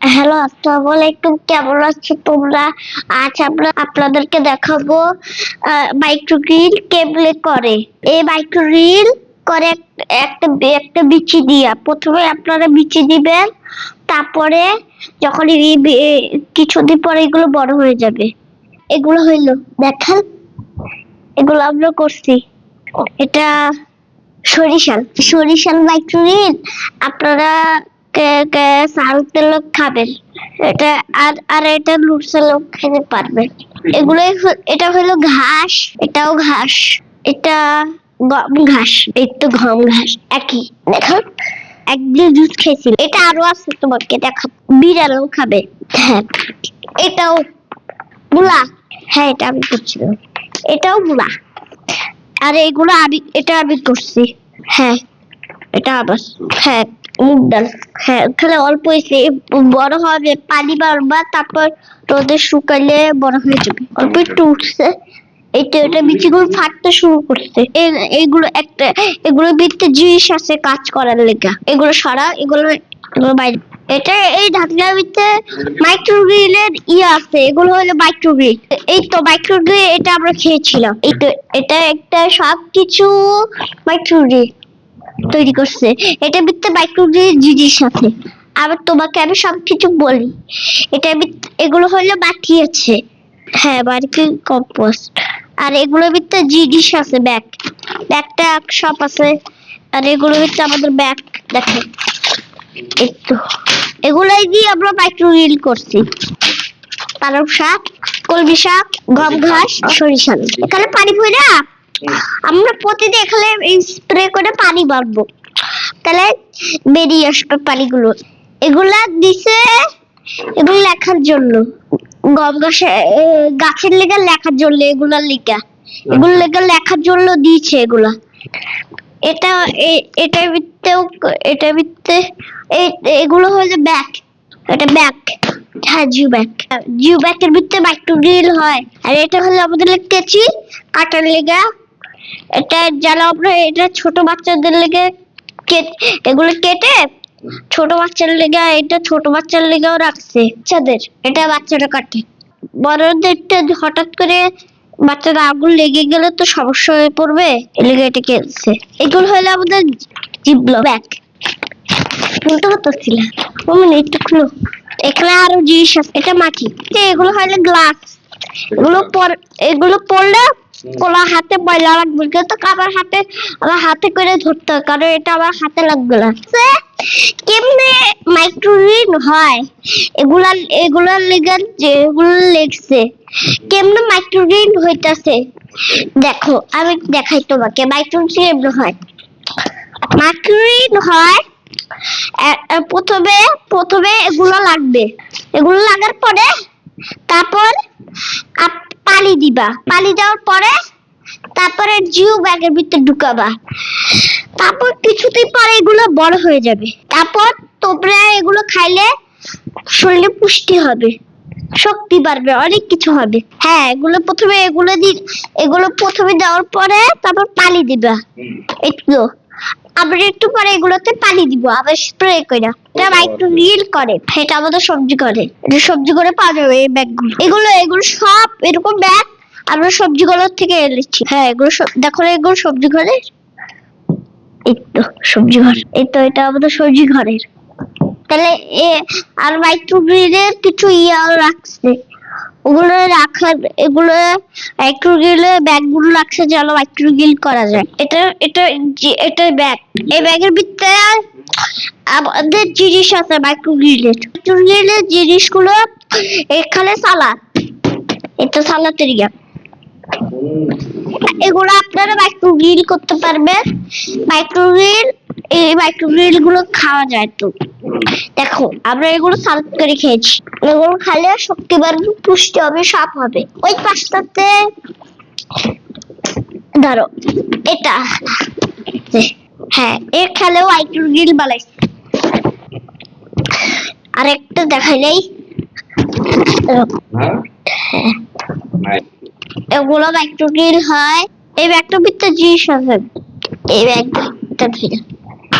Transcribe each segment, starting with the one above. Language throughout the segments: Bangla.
হ্যালো, আসসালামু আলাইকুম। কেমন আছো তোমরা? আজ আমরা আপনাদেরকে দেখাবো মাইক্রো গ্রিল কেমনে করে। এই মাইক্রো গ্রিল করে একটা একটা বিচি দিয়া। প্রথমে আপনারা বিচি দিবেন, তারপরে যখন কিছুদিন পরে এগুলো বড় হয়ে যাবে। এগুলো হইলো দেখেন, এগুলো আমরা করছি। এটা সরিষার মাইক্রো গ্রিল। আপনারা সাউথের লোক খাবেন এটা, আর আর এটা লুটসের লোক খেতে পারবে। এটা হলো ঘাস, এটাও ঘাস, এটা গম ঘাস, এই তো গম ঘাস একই। দেখো একদিন জুস খেয়েছিল, এটা আরো আছে তোমাকে দেখা, বিড়ালও খাবে। হ্যাঁ, এটাও বুলা। হ্যাঁ, এটা আমি করছিলাম, এটাও বুলা। আর এগুলো আমি করছি। হ্যাঁ, এটা আবার। হ্যাঁ, মুগ ডাল। হ্যাঁ, ওখানে অল্প এসে বড় হবে, পানি বাড়বা, তারপর রোদে শুকাইলে বড় হয়ে যাবে। অল্প একটু উঠছে, এটা বিচিগুলো ফাটতে শুরু করছে। এগুলোর ভিতরে জিনিস আছে কাজ করার লেগা। এগুলো সারা, এগুলো বাইরে। এটা এই ঢাকনার ভিতরে মাইক্রো গ্রিলের আছে। এগুলো হলো মাইক্রো গ্রিল। এই তো মাইক্রো গ্রিল, এটা আমরা খেয়েছিলাম। এই তো এটা একটা সবকিছু মাইক্রো গ্রিল তৈরি করছে। এটা ভিতরে মাইক্রো গ্রিল জিনিস আছে। আবার তোমাকে আমি সবকিছু বলি। এগুলো হলো বাকি আছে। হ্যাঁ, বাড়িতে কম্পোস্ট। আর এগুলোর ভিতরে জিনিস আছে, ব্যাগটা সব আছে। আর এগুলোর ভিতরে আমাদের ব্যাগ দেখো, একটু এগুলাই দিয়ে আমরা মাইক্রো গ্রিল করছি। পালং শাক, কলমি শাক, গম ঘাস, সরিষা। এখানে পানি পড়া আমরা প্রতিদিন এখানে স্প্রে করে পানি বাড়বো, তাহলে বেরিয়ে আসবে পানিগুলো। এগুলা দিছে এগুলো লেখার জন্য, গম গাছের লেগা লেখার জন্য, এগুলো লেগা লেখার জন্য দিয়েছে এগুলা। এটা এটার ভিতরে এগুলো হলো ব্যাগ, এটা ব্যাগ। হ্যাঁ, জিও ব্যাগের ভিতরে মাইক্রো গ্রিল হয়। আর এটা হলো আমাদের কেচি কাটার লেগা। এটা যারা আমরা এটা ছোট বাচ্চাদের লেগে এগুলো কেটে ছোট বাচ্চার লেগা, এটা ছোট বাচ্চার লেগাও রাখছে। বাচ্চাদের এটা বাচ্চারা কাটে, বড়দেরটা হঠাৎ করে বাচ্চারা আগুন লেগে গেলে তো সমস্যা হয়ে পড়বে, এলেগে এটা কেটেছে। এগুলো হলো আমাদের জিবলো ব্যাগ। বলতে হচ্ছিল একটু খুলো। এখানে আরো জিনিস আছে, এটা মাটি। এগুলো হলো গ্লাস। এগুলো পড়লে কোলা হাতে ময়লা লাগবে, কিন্তু আমার হাতে করে ধরতে হয়, কারণ এটা আমার হাতে লাগবে না। কেমনে মাইক্রো গ্রিল হয় এগুলার লেগার যেগুলো লেগছে, কেমনে মাইক্রো গ্রিল হইতাছে দেখো, আমি দেখাই তোমাকে মাইক্রো গ্রিল কেমনে হয়। মাইক্রো গ্রিল হয় প্রথমে এগুলো লাগবে। এগুলো লাগার পরে তারপর পানি দিবা, পানি দেওয়ার পরে তারপরে জিও ব্যাগের ভিতরে ঢুকাবা। তারপর কিছুদিন পরে এগুলো বড় হয়ে যাবে। তারপর তোমরা এগুলো খাইলে শরীরে পুষ্টি হবে, শক্তি বাড়বে, অনেক কিছু হবে। হ্যাঁ, এগুলো প্রথমে দেওয়ার পরে তারপর পানি দিবা একটু, আবার একটু পরে এগুলোতে পানি দিব, আবার স্প্রে করে। এটা মাইক্রো গ্রিল করে, এটা আমাদের সবজি করে পাওয়া যাবে এই ব্যাগগুলো। এগুলো সব এরকম ব্যাগ আমরা সবজি ঘরের থেকে এনেছি। হ্যাঁ, এগুলো দেখো, এগুলো সবজি ঘরের। এই তো সবজি ঘর, এই তো এটা আমাদের সবজি ঘরের। তাহলে আর মাইক্রো গ্রিলের কিছু রাখছে, ওগুলো রাখার, এগুলো মাইক্রো গ্রিলের ব্যাগগুলো রাখছে যেন মাইক্রো গ্রিল করা যায়। এটা ব্যাগ। এই ব্যাগের ভিতরে আমাদের জিনিস আছে মাইক্রো গ্রিলের জিনিসগুলো। এখানে সালাদ, এটা সালাদের ইয়া। এগুলো আপনারা মাইক্রো গ্রিল করতে পারবেন। এই মাইক্রো গ্রিল গুলো খাওয়া যায়। তো দেখো, আমরা এগুলো সালাদ করে খেয়েছি। এগুলো খেলে শক্তি বাড়বে, পুষ্টি হবে, সাপ হবে। ওই পাশটাতে ধরো এটা, হ্যাঁ, এর খেলেও মাইক্রো গ্রিল বানাইছে। আরেকটা দেখাই নেই, এগুলো মাইক্রো গ্রিল হয়। এই ব্যাগটার ভিতরে জিনিস আছে, এই ব্যাগটা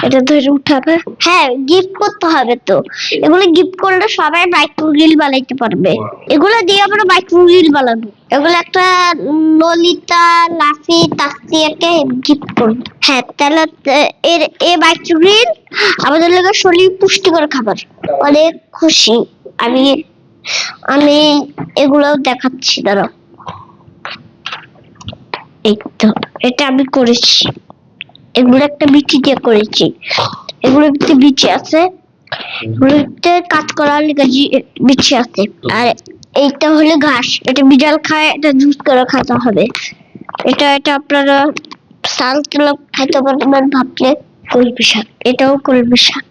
এটা ধরে উঠাবে। হ্যাঁ, গিফট করতে হবে তো। এগুলো গিফট করলে সবাই মাইক্রো গ্রিল বানাইতে পারবে। এগুলো দিয়ে আমরা মাইক্রো গ্রিল বানাবো। এগুলো একটা ললিতা লাফি তাস্তি একটা গিফট করবো। হ্যাঁ, তাহলে এর এই মাইক্রো গ্রিল আমাদের লোকের শরীর পুষ্টিকর খাবার। অনেক খুশি আমি আমি এগুলো দেখাচ্ছি, দাঁড়াও। এই তো, এটা আমি করেছি। এগুলো একটা বিচি দিয়ে করেছি। এগুলোর ভিতরে বিচি আছে, এগুলোতে কাজ করার লেগে বিচি আছে। আর এইটা হলো ঘাস, এটা বিড়াল খায়, এটা জুস করে খেতে হবে। এটা আপনারা সালাদ খাইতে পারবেন ভাবলে। কলমি শাক, এটাও কলমি শাক।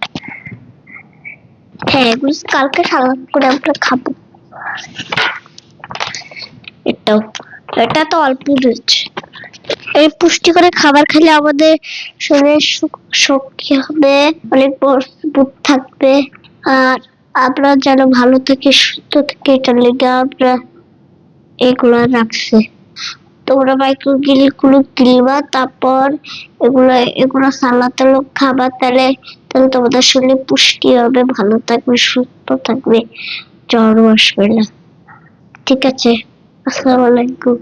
হ্যাঁ, এগুলো কালকে সালাদ করে আমরা খাবো। এটা তো অল্প রয়েছে। এই পুষ্টিকর খাবার খেলে আমাদের শরীরে শক্তি হবে, অনেক মজবুত থাকবে। আর আমরা যেন ভালো থেকে সুস্থ থেকে, এটা লেগে আমরা এগুলো রাখছে। তোমরা মাইক্রো গ্রিল গুলো কিনবা, তারপর এগুলো সালাতে খাবা, তাহলে তোমাদের শরীরে পুষ্টি হবে, ভালো থাকবে, সুস্থ থাকবে, জ্বর আসবে না। ঠিক আছে, আসসালামু আলাইকুম।